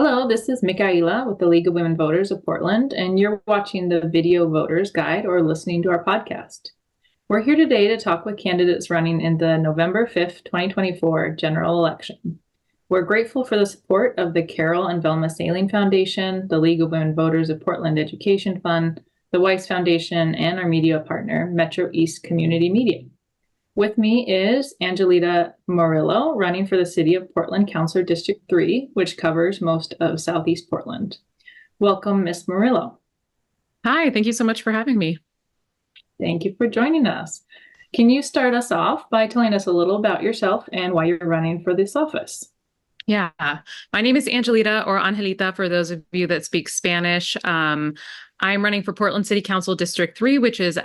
Hello, this is Michaela with the League of Women Voters of Portland, and you're watching the Video Voters Guide or listening to our podcast. We're here today to talk with candidates running in the November 5th, 2024 general election. We're grateful for the support of the Carol and Velma Saling Foundation, the League of Women Voters of Portland Education Fund, the Weiss Foundation, and our media partner, Metro East Community Media. With me is Angelita Morillo, running for the City of Portland Councilor District 3, which covers most of Southeast Portland. Welcome, Ms. Morillo. Hi, thank you so much for having me. Thank you for joining us. Can you start us off by telling us a little about yourself and why you're running for this office? Yeah, my name is Angelita or Angelita for those of you that speak Spanish. I'm running for Portland City Council District 3, which is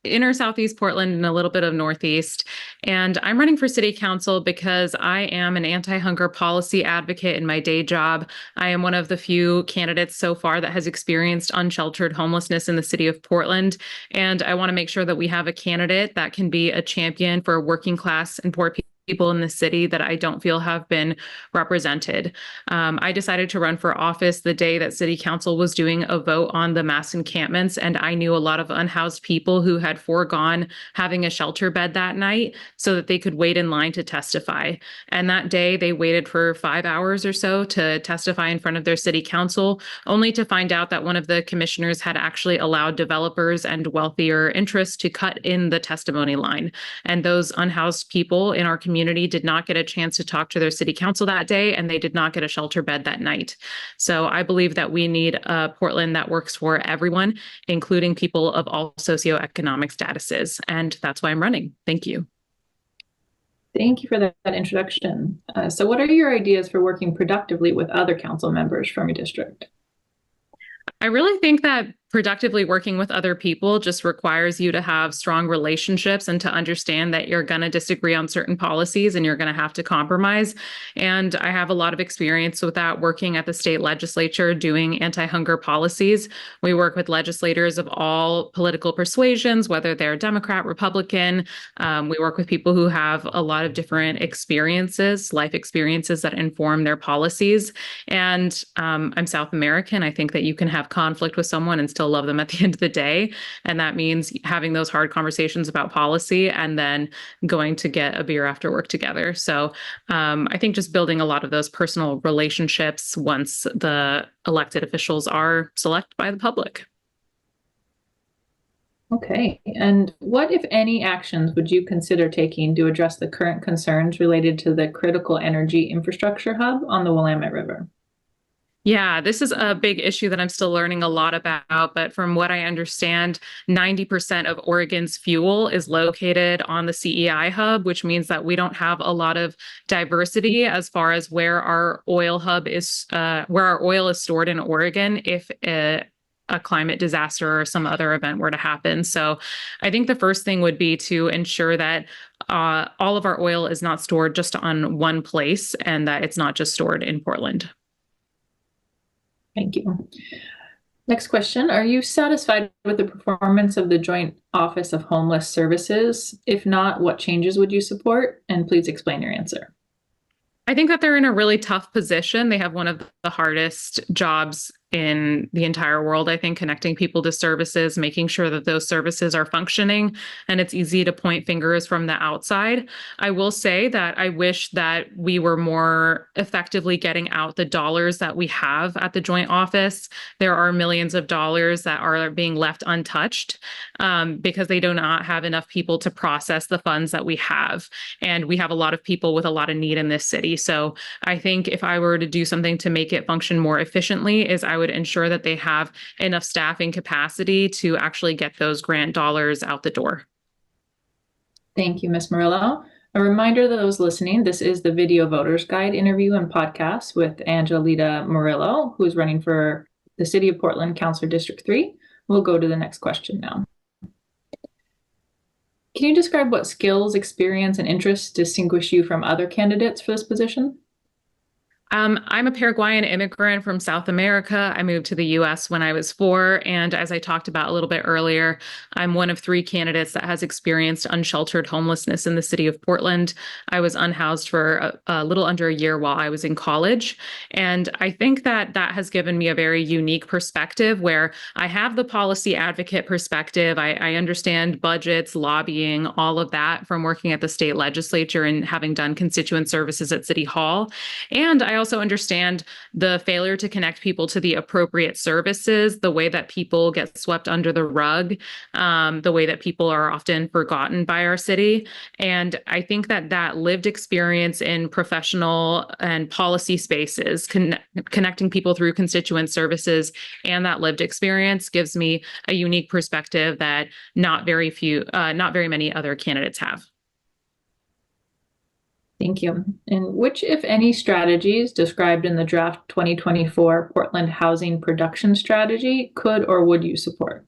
inner Southeast Portland and a little bit of Northeast. And I'm running for City Council because I am an anti-hunger policy advocate in my day job. I am one of the few candidates so far that has experienced unsheltered homelessness in the city of Portland. And I want to make sure that we have a candidate that can be a champion for working class and poor people in the city that I don't feel have been represented. I decided to run for office the day that City Council was doing a vote on the mass encampments, and I knew a lot of unhoused people who had foregone having a shelter bed that night so that they could wait in line to testify. And that day, they waited for 5 hours or so to testify in front of their City Council, only to find out that one of the commissioners had actually allowed developers and wealthier interests to cut in the testimony line. And those unhoused people in our community did not get a chance to talk to their city council that day, and they did not get a shelter bed that night. So I believe that we need a Portland that works for everyone, including people of all socioeconomic statuses. And that's why I'm running. Thank you. Thank you for that introduction. So what are your ideas for working productively with other council members from your district? I really think that productively working with other people just requires you to have strong relationships and to understand that you're going to disagree on certain policies and you're going to have to compromise. And I have a lot of experience with that working at the state legislature doing anti-hunger policies. We work with legislators of all political persuasions, whether they're Democrat, Republican. We work with people who have a lot of different experiences, life experiences that inform their policies. And I'm South American. I think that you can have conflict with someone and still love them at the end of the day. And that means having those hard conversations about policy and then going to get a beer after work together. So I think just building a lot of those personal relationships once the elected officials are selected by the public. Okay, and what, if any, actions would you consider taking to address the current concerns related to the critical energy infrastructure hub on the Willamette River? Yeah, this is a big issue that I'm still learning a lot about. But from what I understand, 90% of Oregon's fuel is located on the CEI hub, which means that we don't have a lot of diversity as far as where our oil hub is, where our oil is stored in Oregon if a climate disaster or some other event were to happen. So I think the first thing would be to ensure that all of our oil is not stored just on one place and that it's not just stored in Portland. Thank you. Next question. Are you satisfied with the performance of the Joint Office of Homeless Services? If not, what changes would you support? And please explain your answer. I think that they're in a really tough position. They have one of the hardest jobs in the entire world, I think, connecting people to services, making sure that those services are functioning, and it's easy to point fingers from the outside. I will say that I wish that we were more effectively getting out the dollars that we have at the joint office. There are millions of dollars that are being left untouched because they do not have enough people to process the funds that we have. And we have a lot of people with a lot of need in this city. So I think if I were to do something to make it function more efficiently, is I would ensure that they have enough staffing capacity to actually get those grant dollars out the door. Thank you, Ms. Murillo. A reminder to those listening, this is the Video Voters Guide interview and podcast with Angelita Morillo, who is running for the City of Portland Councilor District 3. We'll go to the next question now. Can you describe what skills, experience, and interests distinguish you from other candidates for this position? I'm a Paraguayan immigrant from South America. I moved to the US when I was 4. And as I talked about a little bit earlier, I'm one of 3 candidates that has experienced unsheltered homelessness in the city of Portland. I was unhoused for a little under a year while I was in college. And I think that that has given me a very unique perspective where I have the policy advocate perspective. I understand budgets, lobbying, all of that from working at the state legislature and having done constituent services at City Hall. And I also understand the failure to connect people to the appropriate services, the way that people get swept under the rug, the way that people are often forgotten by our city. And I think that that lived experience in professional and policy spaces, connecting people through constituent services, and that lived experience gives me a unique perspective that not very many other candidates have. Thank you. And which, if any, strategies described in the draft 2024 Portland Housing Production Strategy could or would you support?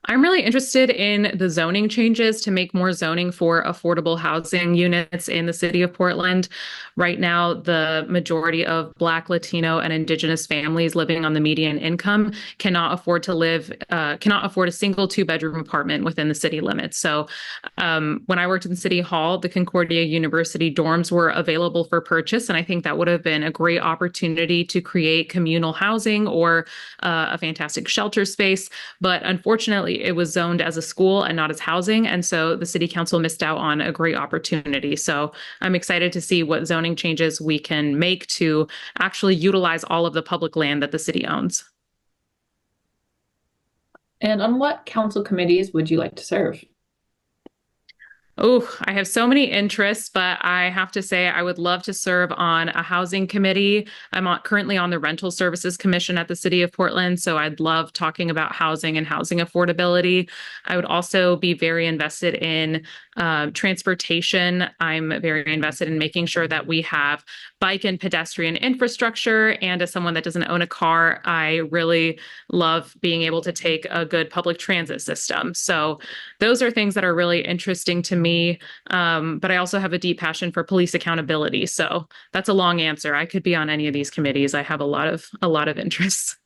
I'm really interested in the zoning changes to make more zoning for affordable housing units in the city of Portland. Right now, the majority of Black, Latino, and Indigenous families living on the median income cannot afford a single 2-bedroom apartment within the city limits. So when I worked in City Hall, the Concordia University dorms were available for purchase. And I think that would have been a great opportunity to create communal housing or a fantastic shelter space. But unfortunately, it was zoned as a school and not as housing. And so the city council missed out on a great opportunity. So I'm excited to see what zoning changes we can make to actually utilize all of the public land that the city owns. And on what council committees would you like to serve? Oh, I have so many interests, but I have to say I would love to serve on a housing committee. Currently on the Rental Services Commission at the City of Portland, so I'd love talking about housing and housing affordability. I would also be very invested in transportation. I'm very invested in making sure that we have bike and pedestrian infrastructure. And as someone that doesn't own a car, I really love being able to take a good public transit system. So those are things that are really interesting to me. But I also have a deep passion for police accountability. So that's a long answer. I could be on any of these committees. I have a lot of interests.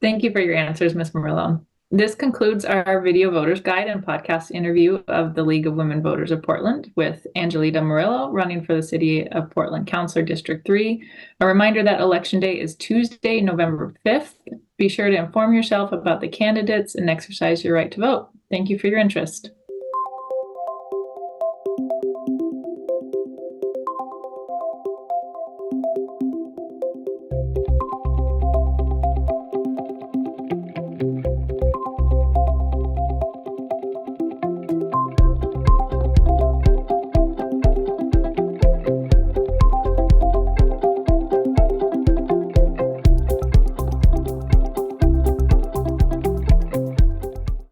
Thank you for your answers, Ms. Morillo. This concludes our video voters guide and podcast interview of the League of Women Voters of Portland with Angelita Morillo, running for the City of Portland Councilor District 3. A reminder that election day is Tuesday, November 5th. Be sure to inform yourself about the candidates and exercise your right to vote. Thank you for your interest.